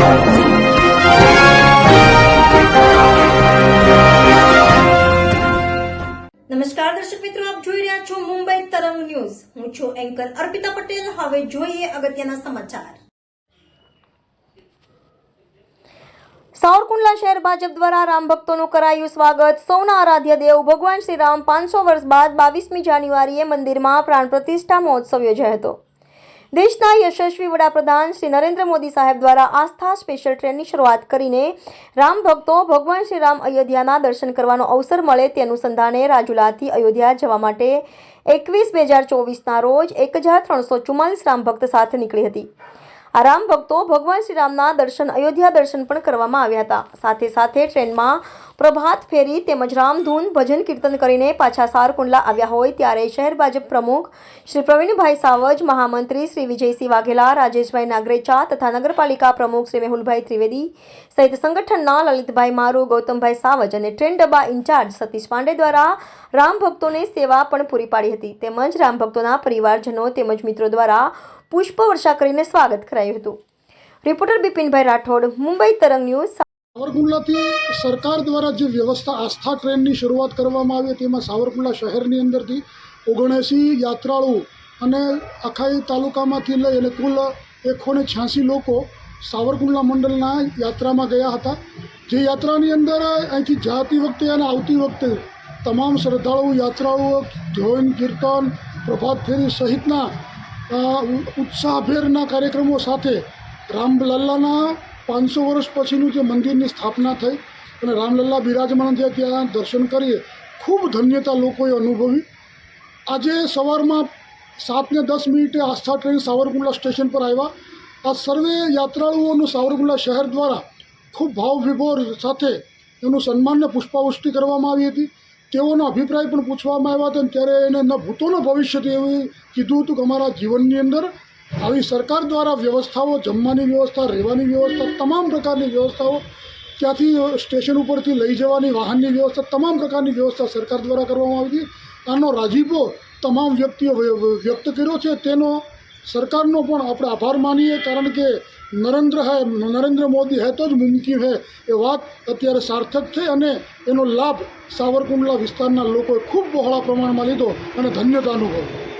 નમસ્કાર દર્શક મિત્રો, આપ જોઈ રહ્યા છો મુંબઈ તરંગ ન્યૂઝ. હું છું એન્કર અર્પિતા પટેલ. હવે જોઈએ અગત્યના સમાચાર. સાવરકુંડલા શહેર ભાજપ દ્વારા રામ ભક્તોનું કરાયું સ્વાગત. સૌના આરાધ્ય દેવ ભગવાન શ્રી રામ 500 વર્ષ બાદ 22મી જાન્યુઆરીએ મંદિરમાં પ્રાણ પ્રતિષ્ઠા મહોત્સવ યોજાયો હતો. દેશના યશસ્વી વડાપ્રધાન શ્રી નરેન્દ્ર મોદી સાહેબ દ્વારા આસ્થા સ્પેશિયલ ટ્રેનની શરૂઆત કરીને રામ ભક્તો ભગવાન શ્રી રામ અયોધ્યાના દર્શન કરવાનો અવસર મળે તે અનુસંધાને રાજુલાથી અયોધ્યા જવા માટે 21/2024ના રોજ 1344 રામ ભક્ત સાથે નીકળી હતી. આ રામ ભક્તો ભગવાન શ્રી રામના દર્શન અયોધ્યા દર્શન પણ કરવામાં આવ્યા હતા. સાથે સાથે ટ્રેનમાં પ્રભાત ફેરી તેમજ રામધૂન ભજન કીર્તન કરીને પાછા સાવરકુંડલા આવ્યા હોય ત્યારે શહેર ભાજપ પ્રમુખ શ્રી પ્રવીણભાઈ સાવજ, મહામંત્રી શ્રી વિજયસિંહ વાઘેલા, રાજેશભાઈ નાગરેચા તથા નગરપાલિકા પ્રમુખ શ્રી મેહુલભાઈ ત્રિવેદી સહિત સંગઠનના લલિતભાઈ મારુ, ગૌતમભાઈ સાવજ અને ટ્રેન ડબ્બા ઇન્ચાર્જ સતીશ પાંડે દ્વારા રામ ભક્તોને સેવા પણ પૂરી પાડી હતી. તેમજ રામ ભક્તોના પરિવારજનો તેમજ મિત્રો દ્વારા પુષ્પ વર્ષા કરીને સ્વાગત કરાયું હતું. રિપોર્ટર બિપિનભાઈ રાઠોડ, મુંબઈ તરંગ ન્યૂઝ. સાવરકુંડલાથી સરકાર દ્વારા જે વ્યવસ્થા આસ્થા ટ્રેનની શરૂઆત કરવામાં આવી તેમાં સાવરકુંડલા શહેરની અંદરથી 79 યાત્રાળુ અને આખા તાલુકામાંથી લઈ અને કુલ 186 લોકો સાવરકુંડલા મંડળના યાત્રામાં ગયા હતા. જે યાત્રાની અંદર અહીંથી જતી વખતે અને આવતી વખતે તમામ શ્રદ્ધાળુ યાત્રાળુઓ ધોન, કીર્તન, પ્રભાત ફેરી સહિતના ઉત્સાહભેરના કાર્યક્રમો સાથે રામલલ્લાના 500 વર્ષ પછીનું જે મંદિરની સ્થાપના થઈ અને રામલલ્લા બિરાજમાન થયા ત્યાં દર્શન કરીએ ખૂબ ધન્યતા લોકોએ અનુભવી. આજે સવારમાં 7:10 આસ્થા ટ્રેન સાવરકુંડલા સ્ટેશન પર આવ્યા. આ સર્વે યાત્રાળુઓનું સાવરકુંડલા શહેર દ્વારા ખૂબ ભાવવિભોર સાથે એનું સન્માનને પુષ્પાવૃષ્ટિ કરવામાં આવી હતી. તેઓનો અભિપ્રાય પણ પૂછવામાં આવ્યા હતા. ત્યારે એને ન ભૂતો ન ભવિષ્યથી એવું કીધું હતું કે અમારા જીવનની અંદર આવી સરકાર દ્વારા વ્યવસ્થાઓ, જમવાની વ્યવસ્થા, રહેવાની વ્યવસ્થા, તમામ પ્રકારની વ્યવસ્થાઓ, ત્યાંથી સ્ટેશન ઉપરથી લઈ જવાની વાહનની વ્યવસ્થા, તમામ પ્રકારની વ્યવસ્થા સરકાર દ્વારા કરવામાં આવી હતી. આનો રાજીપો તમામ વ્યક્તિઓ વ્યક્ત કર્યો છે. તેનો સરકારનો પણ આપણે આભાર માનીએ, કારણ કે નરેન્દ્ર મોદી હૈ તો જ મુમકિન હૈ એ વાત અત્યારે સાર્થક છે અને એનો લાભ સાવરકુંડલા વિસ્તારના લોકોએ ખૂબ બહોળા પ્રમાણમાં લીધો અને ધન્યતા અનુભવી.